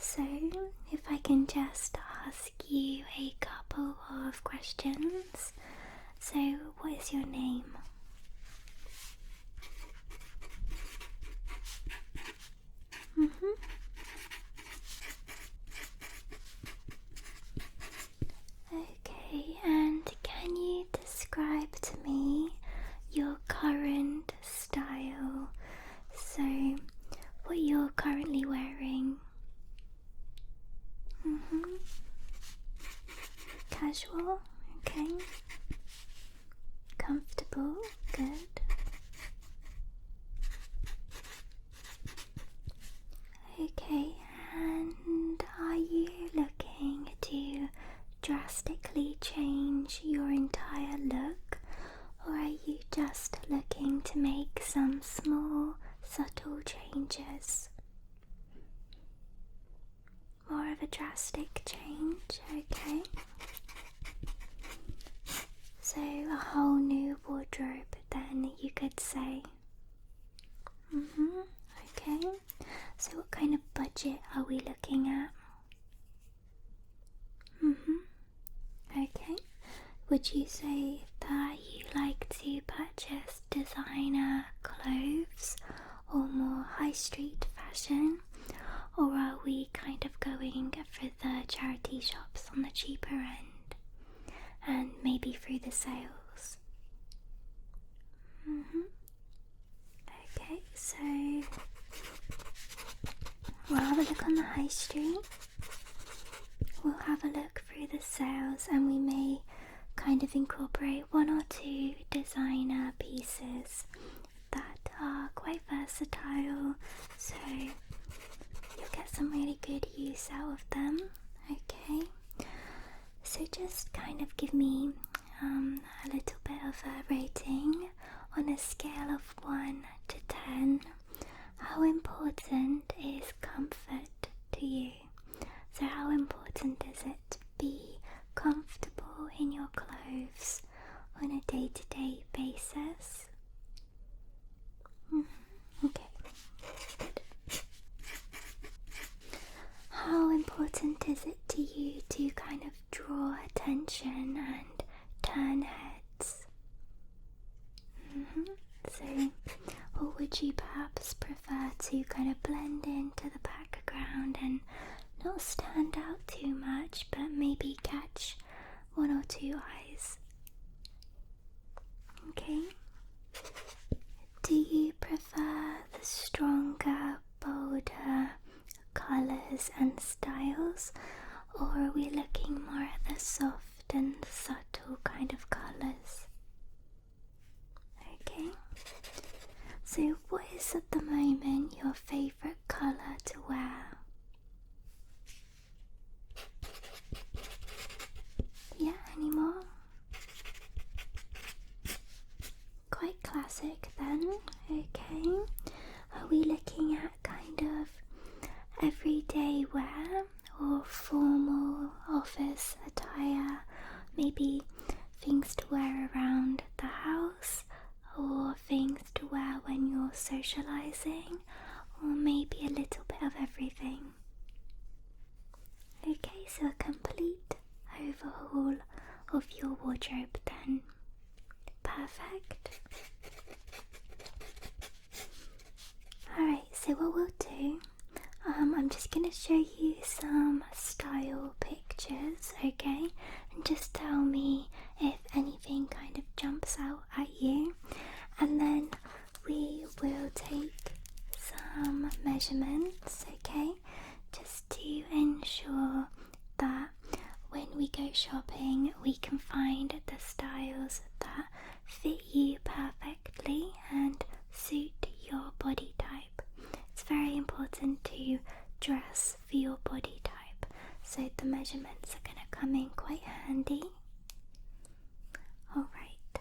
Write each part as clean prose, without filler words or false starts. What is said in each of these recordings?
So if I can just ask you a couple of questions. So what is your name? Okay, and can you describe to me your current style? So what you're currently wearing? Casual, okay. Comfortable, good. Okay, and are you looking to drastically change your entire look, or are you just looking to make some small, subtle changes? More of a drastic change, okay. So a whole new wardrobe then, you could say. Okay. So what kind of budget are we looking at? Okay. Would you say that you like to purchase designer clothes or more high street fashion? Or are we kind of going for the charity shops on the cheaper end and maybe through the sales? Okay, so we'll have a look on the high street, we'll have a look through the sales, and we may kind of incorporate one or two designer pieces that are quite versatile, so you'll get some really good use out of them. Okay, so just kind of give me a little bit of a rating on a scale of 1 to 10. How important is comfort to you? So how important is it to be comfortable in your clothes on a day-to-day basis? Okay, good. How important is it to you to kind of draw attention and turn heads? So, or would you perhaps prefer to kind of blend into the background and not stand out too much, but maybe catch one or two eyes? Okay. Do you prefer the stronger, bolder colours and styles, or are we looking more at the soft and subtle kind of colours? Okay. So what is at the moment your favourite colour to wear? Yeah, any more? Quite classic then, okay. Are we looking at kind of everyday wear or formal office attire? Maybe things to wear around the house, or things to wear when you're socializing, or maybe a little bit of everything? Okay, so a complete overhaul of your wardrobe then. Perfect. Alright, so what we'll do, I'm just going to show you some style pictures, okay? And just tell me if anything kind of jumps out at you. And then we will take some measurements, okay? Just to ensure that when we go shopping, we can find the styles that fit you perfectly and suit your body type. It's very important to dress for your body type, so the measurements are going to come in quite handy. Alright.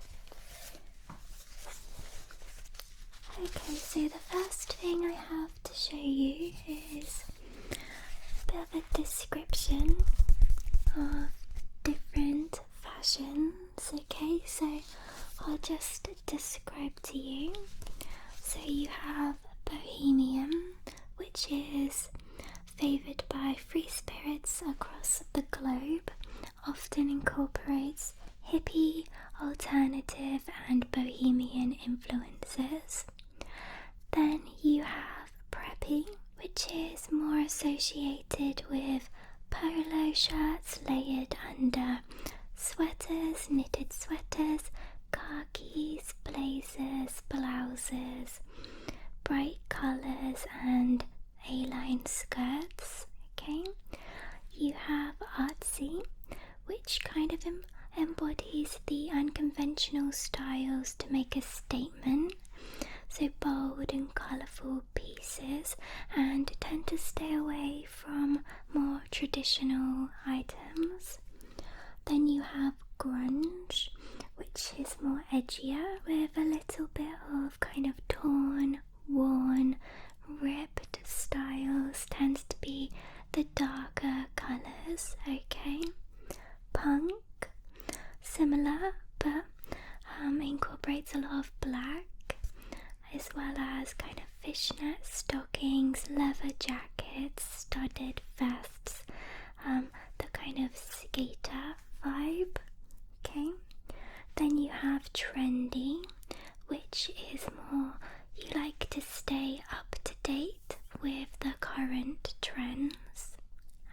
Okay, so the first thing I have to show you is a bit of a description of different fashions. Okay, so I'll just describe to you. So you have bohemian, which is favoured by free spirits across the globe, often incorporates hippie, alternative and bohemian influences. Then you have preppy, which is more associated with polo shirts layered under sweaters, knitted sweaters, khakis, blazers, blouses, bright colours and A-line skirts. Okay, you have artsy, which kind of embodies the unconventional styles to make a statement, so bold and colourful pieces, and tend to stay away from more traditional items. Then you have grunge, which is more edgier with a little bit of kind of torn, worn, ripped styles, tends to be the darker colours. Okay, punk, similar but incorporates a lot of black, as well as kind of fishnet stockings, leather jackets, studded vests, the kind of skater vibe. Okay, then you have trendy, which is more, you like to stay up to date with the current trends,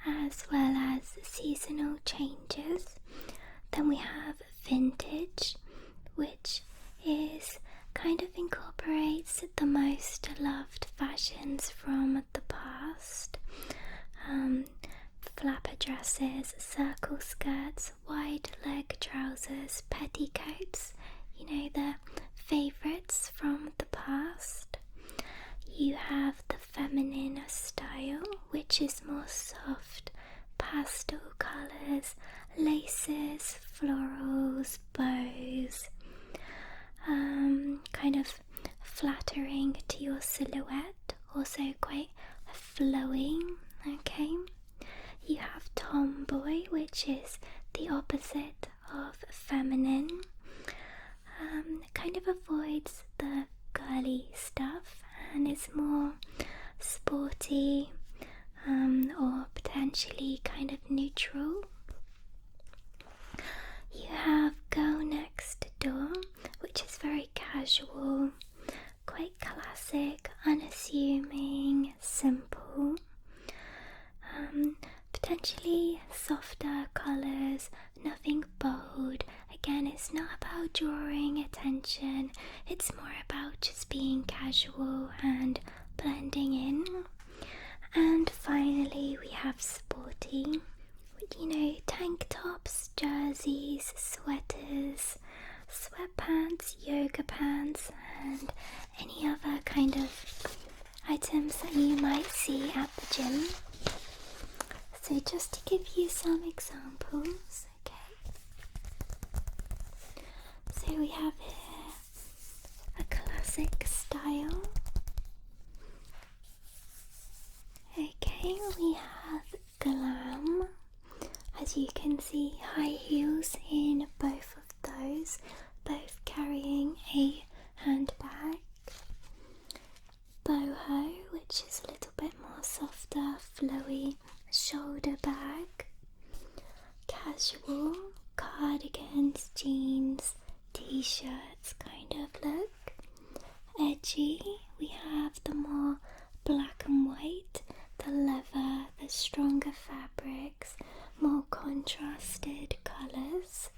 as well as seasonal changes. Then we have vintage, which is kind of incorporates the most loved fashions from the past. Flapper dresses, circle skirts, wide leg trousers, petticoats, you know, the favourites from the past. You have the feminine style, which is more soft, pastel colours, laces, florals, bows, kind of flattering to your silhouette, also quite flowing. Okay, you have tomboy, which is the opposite of feminine, kind of avoids the girly stuff and is more sporty, or potentially kind of neutral. You have girl next door, which is very casual, quite classic, unassuming, simple, potentially softer colours, nothing bold. Again, it's not about drawing attention, it's more about just being casual and blending in. And finally we have sporty, you know, tank tops, jerseys, sweaters, sweatpants, yoga pants, and any other kind of items that you might see at the gym. So just to give you some examples, okay. So we have here a classic style. Okay, we have glam. As you can see, high heels in both of those, both carrying a handbag. Boho, which is a little bit more softer, flowy shoulder bag. Casual, cardigans, jeans, t-shirts kind of look. Edgy, we have the more black and white, the leather, the stronger fabrics, more contrasted colours.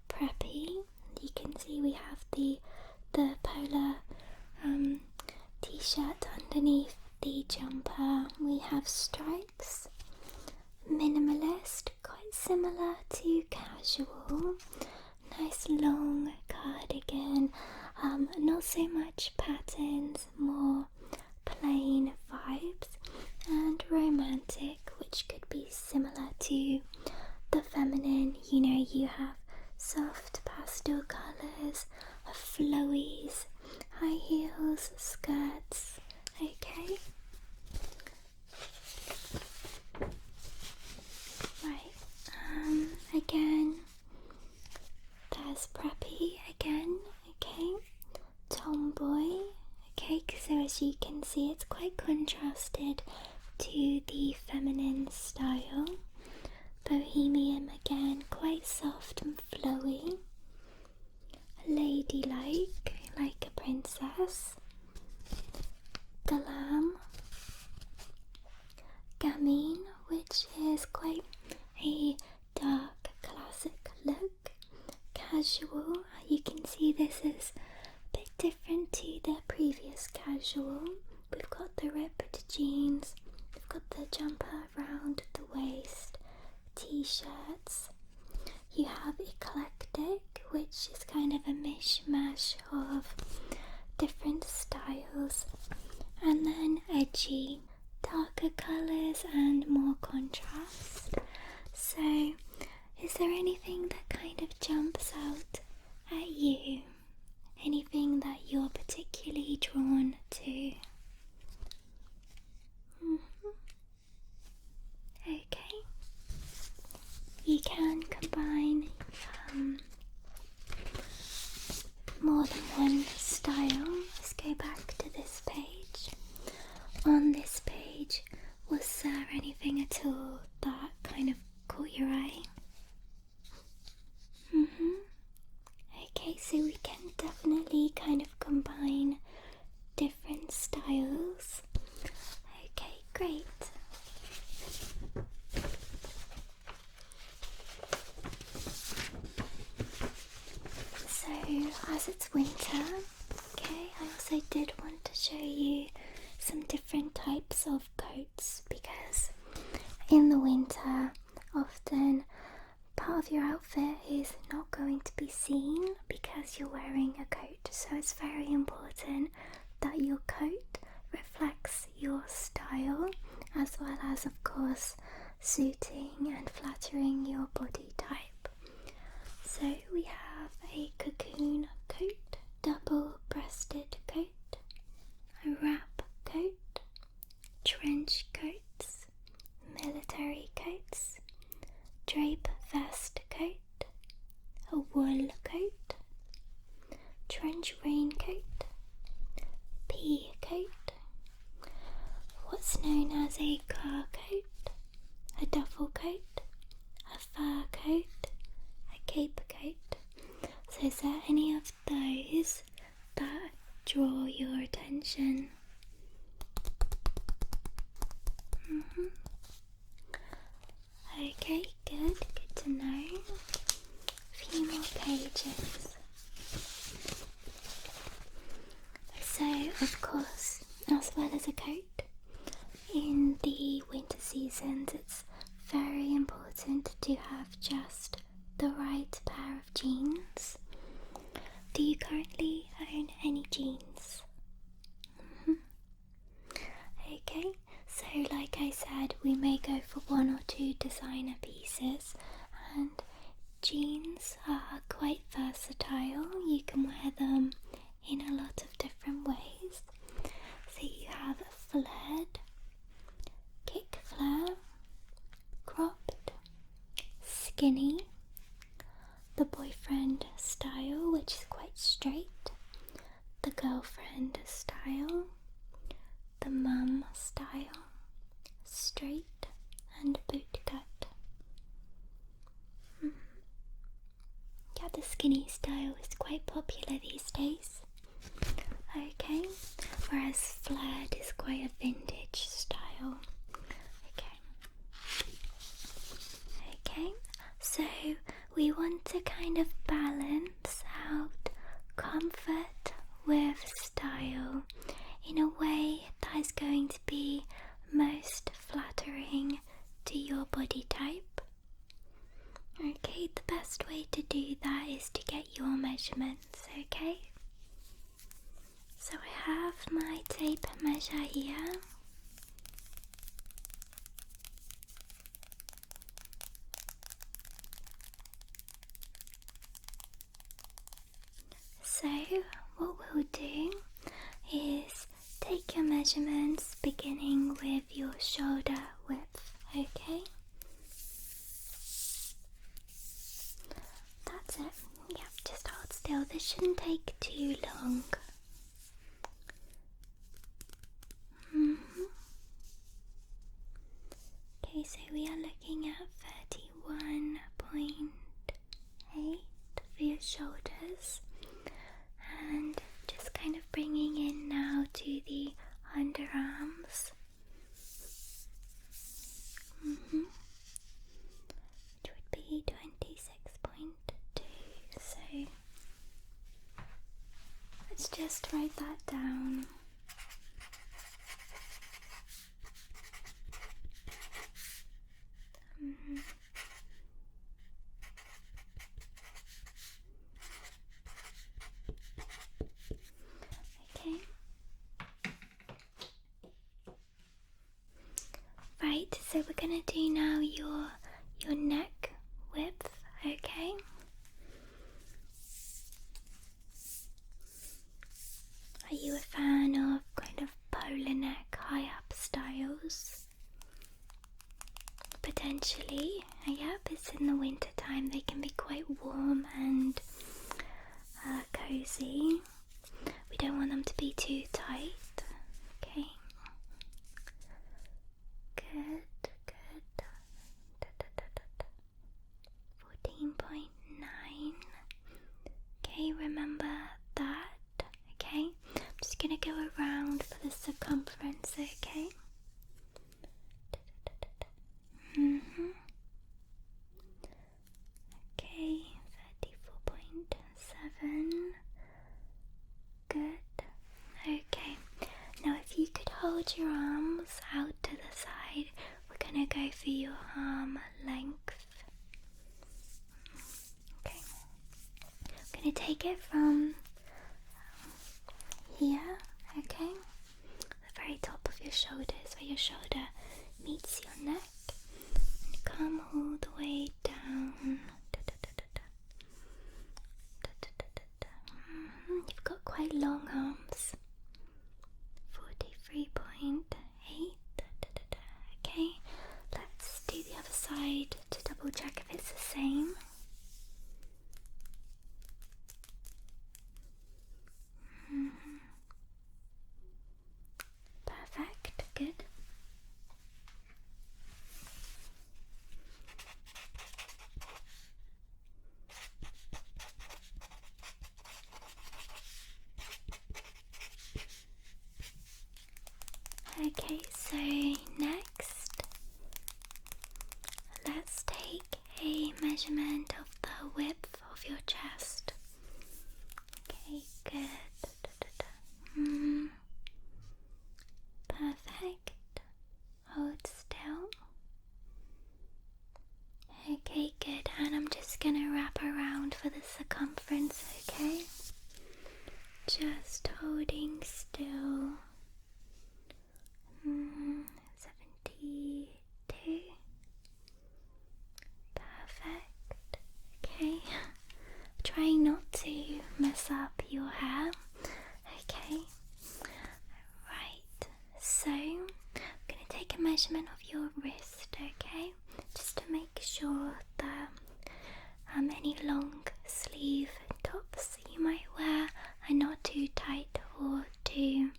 Preppy, you can see we have the polar t-shirt underneath the jumper. We have stripes. Minimalist, quite similar to casual. Nice long cardigan, not so much patterns, more plain vibes. And romantic, which could be similar to the feminine. You know, you have soft pastel colours, flowies, high heels, skirts. Okay, right, again there's preppy again. Okay, tomboy. Okay, so as you can see, it's quite contrasted to to the feminine style. Bohemian again, quite soft and flowy. Ladylike, like a princess. Glam. Gamine, which is quite a dark classic look. Casual, you can see this is a bit different to the previous casual. We've got the ripped jeans, we've got the jumper around the waist, t-shirts. You have eclectic, which is kind of a mishmash of different styles, and then edgy, darker colours and more contrast. So, is there anything that kind of jumps out at you? Anything that you're particularly drawn to? Okay. You can combine more than one style. Let's go back to this page. On this page, was there anything at all that kind of caught your eye? Okay, so we can definitely kind of combine different styles. Okay, great. So, as it's winter, okay, I also did want to show you some different types of coats, because in the winter, often part of your outfit is not going to be seen because you're wearing a coat. So it's very important that your coat reflects your style, as well as, of course, suiting and flattering your body type. So we have a cocoon coat, double-breasted coat, a wrap coat, trench coats, military coats, drape vest coat, a wool coat, trench raincoat, pea coat, what's known as a car coat, a duffel coat, a fur coat, a cape coat. So is there any of those that draw your attention? Okay, good to know. A few more pages. So, of course, as well as a coat, in the winter seasons it's very important to have just the right pair of jeans. Do you currently own any jeans? Okay, so like I said, we may go for one or two designer pieces, and jeans are quite versatile. You can wear them in a lot of different ways. So you have flared, kick flare, cropped, skinny, the boyfriend style, which is quite straight, the girlfriend style, the mum style, straight, and bootcut. Yeah, the skinny style is quite popular these days. Okay, whereas flared is quite a vintage style. Okay, so we want to kind of balance out comfort with style in a way that is going to be most flattering to your body type. Okay, the best way to do that is to get your measurements, okay? So I have my tape measure here. So what we'll do is take your measurements beginning with your shoulder width, okay? That's it. Yep, just hold still. This shouldn't take too long. so we are looking at 31.8 for your shoulders, and just kind of bringing in now to the underarms, which would be 26.2. So let's just write that down. Okay. Right, so we're gonna do now your neck width, okay? Are you a fan of kind of polar neck, high up styles? Potentially, yep, it's in the winter time, they can be quite warm and cozy. We don't want them to be too tight, okay? Good. 14.9. Okay, remember that, okay? I'm just gonna go around for the circumference, okay? Okay, 34.7. Good. Okay. Now if you could hold your arms out to the side, we're gonna go for your arm length. Okay. I'm gonna take it from here, okay? The very top of your shoulders, where your shoulder meets your neck, and come all the way down. You've got quite long arms. 43.8. Okay, let's do the other side to double check if it's the same. Perfect, good. Okay, so next, let's take a measurement of the width of your chest. Okay, good. Perfect. Hold still. Okay, good. And I'm just gonna wrap around for the circumference, okay? Just holding still. 72. Perfect. Okay. Trying not to mess up your hair. Okay. Right. So I'm gonna take a measurement of your wrist, okay? Just to make sure that any long sleeve tops you might wear are not too tight or too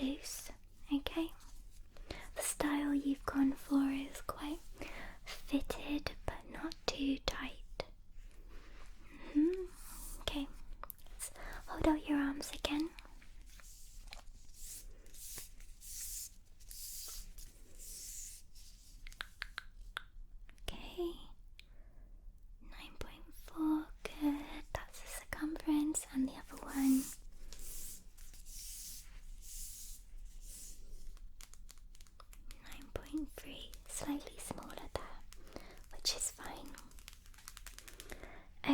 loose, okay? The style you've gone for is quite fitted but not too tight. Okay, let's hold out your arms again. Okay, 9.4, good. That's the circumference, and the other one. 9.3, slightly smaller there, which is fine.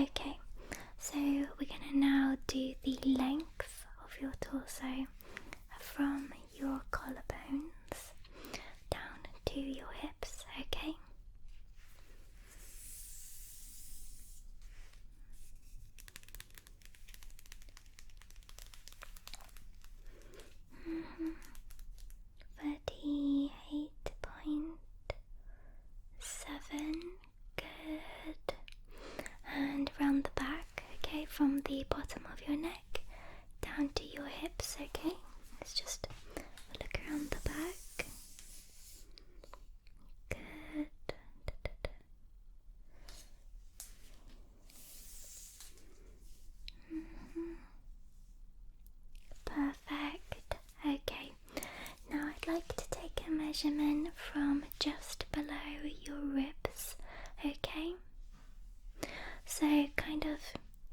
Okay, so we're gonna now do the length of your torso from your collarbones down to your hips, okay? Mm-hmm. 38.7, good. And round the back, okay, from the bottom of your neck down to your hips, okay? Let's just look around the back. Good. measurement from just below your ribs, okay? So kind of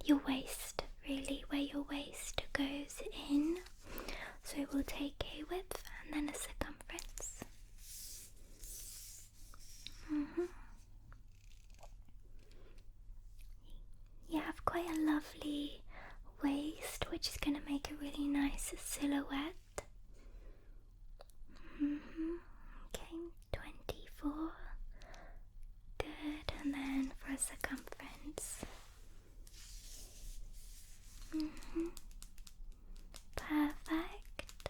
your waist, really, where your waist goes in. So we'll take a width and then a circumference. You have quite a lovely waist, which is going to make a really nice silhouette. Okay, 24. Good, and then for a circumference. Perfect.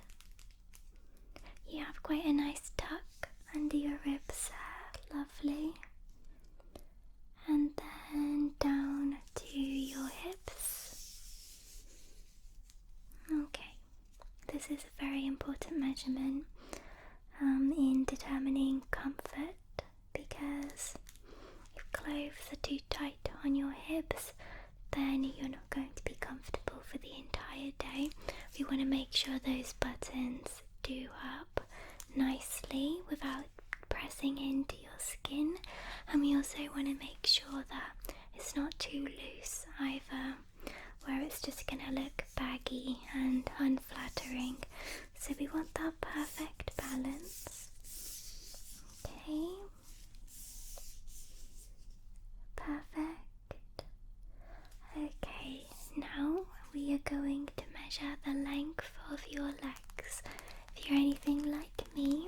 You have quite a nice tuck under your ribs there, lovely. And then down to your hips. Okay, this is a very important measurement in determining comfort, because if clothes are too tight on your hips, then you're not going to be comfortable for the entire day. We want to make sure those buttons do up nicely without pressing into your skin, and we also want to make sure that it's not too loose either, where it's just going to look baggy and unflattering. So we want that perfect balance. Okay, perfect. Okay, now we are going to measure the length of your legs. If you're anything like me,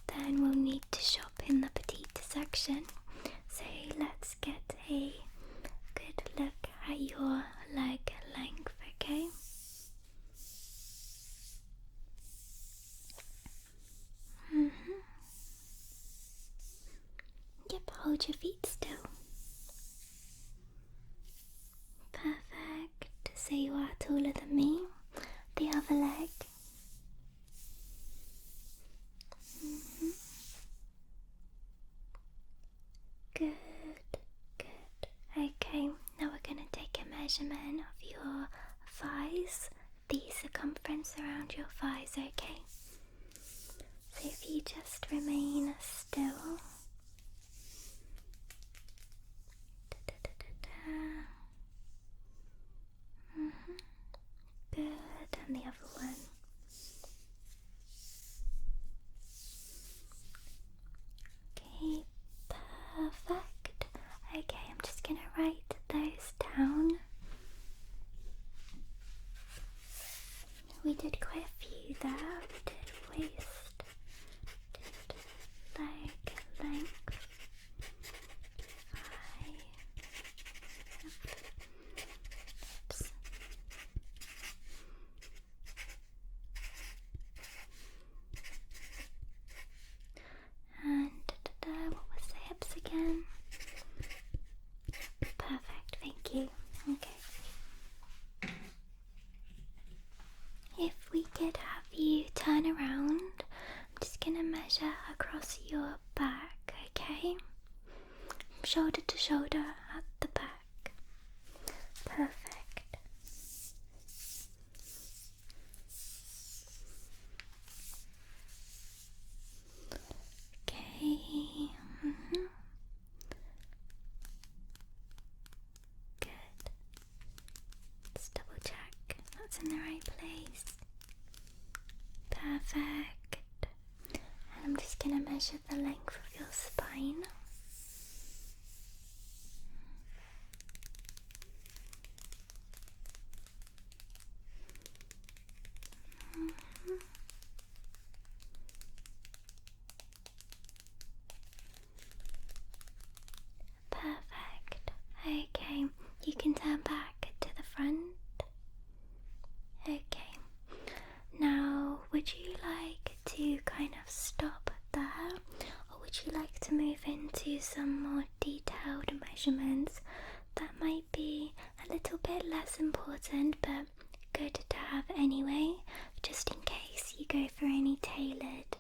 then we'll need to shop in the petite section. So let's get a good look at your leg length, okay? Yep, hold your feet still. Perfect. So you are taller than me. The other leg. Good, good. Okay, now we're going to take a measurement of your thighs, the circumference around your thighs, okay? So if you just remain still. Good, and the other one. Okay, perfect. Okay, I'm just gonna write those down. We did quite a few there. We did waist, did leg length, thigh, hips. And what was the hips again? Perfect, thank you. Okay. If we could have you turn around, I'm just gonna measure across your back, okay? Shoulder to shoulder at the back. Perfect. Okay. Good. Let's double check that's in the right place. Perfect. And I'm just going to measure the length of your spine. Perfect. Okay, you can turn back to the front. Okay. Now, would you like to kind of stop there, or would you like to move into some more detailed measurements that might be a little bit less important but good to have anyway, just in case you go for any tailored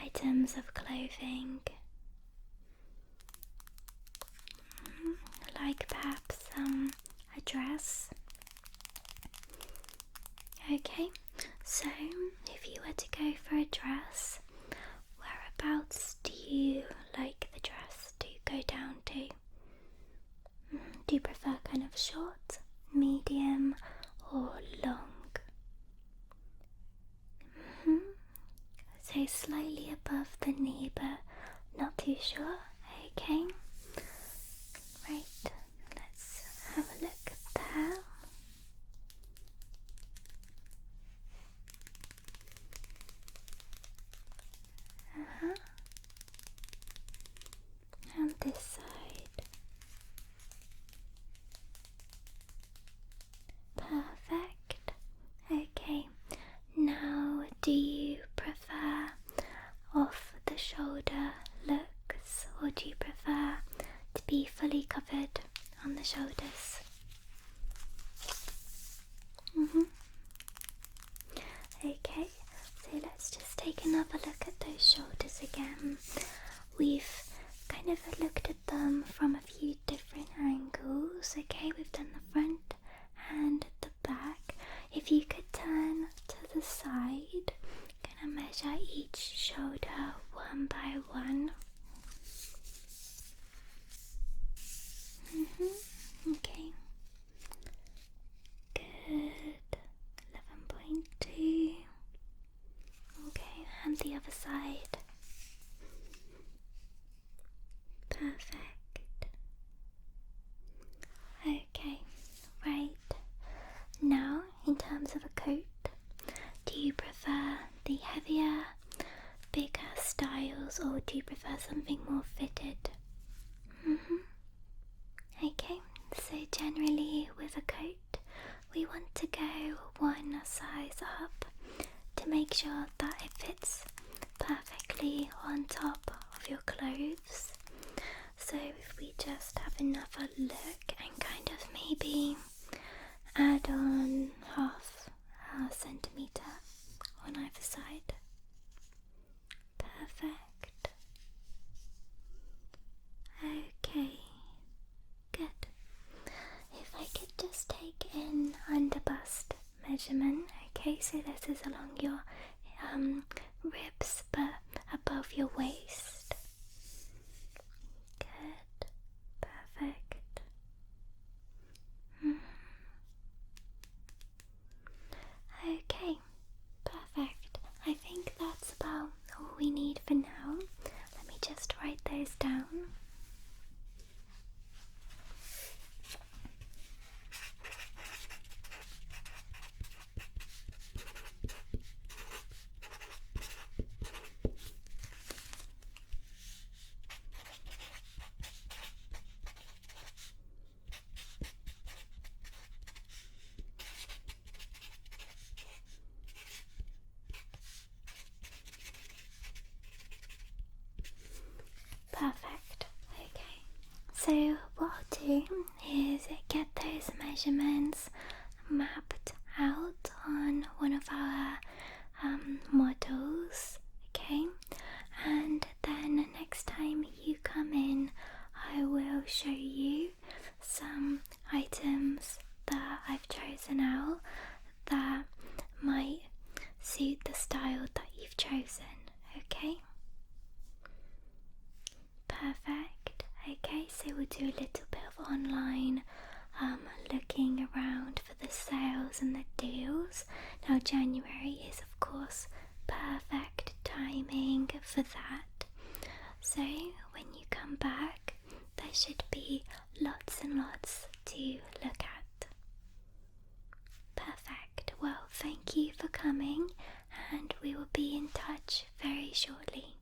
items of clothing? Like perhaps a dress. Okay, so if you were to go for a dress, where whereabouts do you like the dress to go down to? Do you prefer kind of short, medium, or long? So slightly above the knee, but not too sure. Okay. Right, let's have a look there. And this side. Perfect. Okay. Now, do you prefer off the shoulder looks, or do you prefer to be fully covered on the shoulders? Okay, so let's just take another look at those shoulders again. We've kind of looked at them from a few different angles. Okay, we've done the front and the back. If you could turn to the side, gonna measure each shoulder one by one. Okay. Good. 11.2. Okay, and the other side. Perfect. Okay, right. Now, in terms of a coat, do you prefer the heavier, bigger styles, or do you prefer something more fitted? Okay, so generally with a coat, we want to go one size up to make sure that it fits perfectly on top of your clothes. So if we just have another look and kind of maybe add on half a centimetre on either side. Perfect. Okay, good. If I could just take an underbust measurement. Okay, so this is along your ribs but above your waist. Good. Perfect. Okay, perfect. I think that's about all we need for now. Let me just write those down. Perfect. Okay. So what I'll do is get those measurements mapped out on one of our models. Okay. And then next time you come in, I will show you some items that I've chosen out that might suit the style that you've chosen. Okay. Perfect. Okay, so we'll do a little bit of online looking around for the sales and the deals. Now January is of course perfect timing for that. So when you come back, there should be lots and lots to look at. Perfect. Well, thank you for coming, and we will be in touch very shortly.